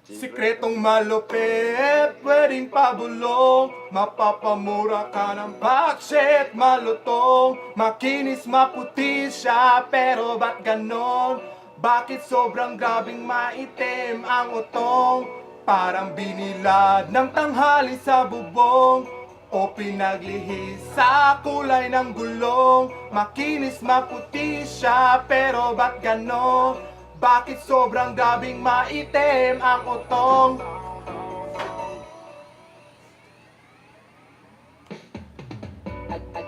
Sikretong malupit, pwedeng pabulong. Mapapamura ka ng budget, malutong. Makinis maputi siya, pero ba't ganon? Bakit sobrang grabing maitim ang utong? Parang binilad ng tanghali sa bubong, o pinaglihis sa kulay ng gulong. Makinis maputi siya, pero ba't ganon? Bakit sobrang grabing maitim ang utong?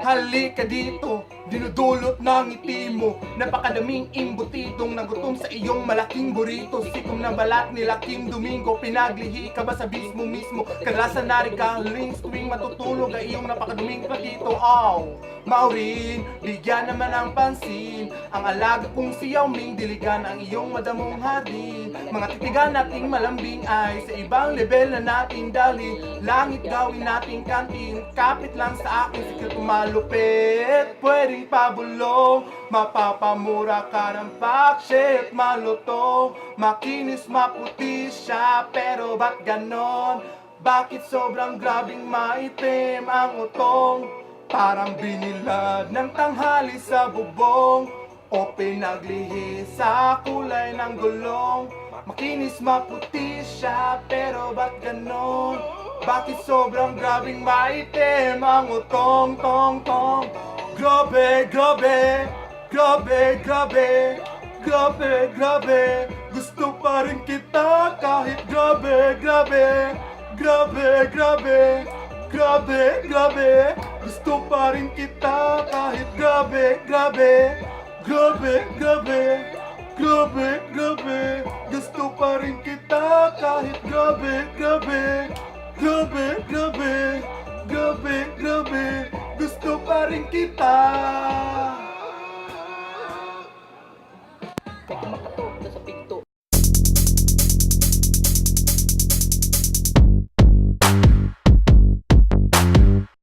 Halika dito, dinudulot ng ngiti mo. Napakadaming imbutitong nagutom sa iyong malaking burrito. Sikom na balat nila Kim Domingo, pinaglihi ka ba sa bismo mismo? Kadalasan narikaling tuwing matutulog ay iyong napakaduming platito. Oh, Maureen, bigyan naman ng pansin ang alaga kong si Yao Ming, diligan ang iyong madamong hardin. Mga titigan nating malambing ay sa ibang level na natin dali. Langit gawin nating kantin, kapit lang sa akin sikretong malupit, pwedeng pabulong. Mapapamura ka ng budget, malutong. Makinis maputi siya, pero ba't ganon? Bakit sobrang grabing maitim ang utong? Parang binilad ng tanghali sa bubong, o pinaglihi sa kulay ng gulong. Makinis maputi siya, pero ba't ganon? Bakit sobrang grabing maitim ang utong, tong, tong? Grabe, grabe, grabe, grabe, grabe, grabe. Gusto pa rin kita kahit grabe, grabe, grabe, grabe, grabe, grabe. Gusto pa rin kita kahit grabe, grabe, grabe, grabe, grabe, grabe. Gusto pa rin kita kahit grabe, grabe, grabe, grabe, grabe, grabe. Gusto pa rin kita.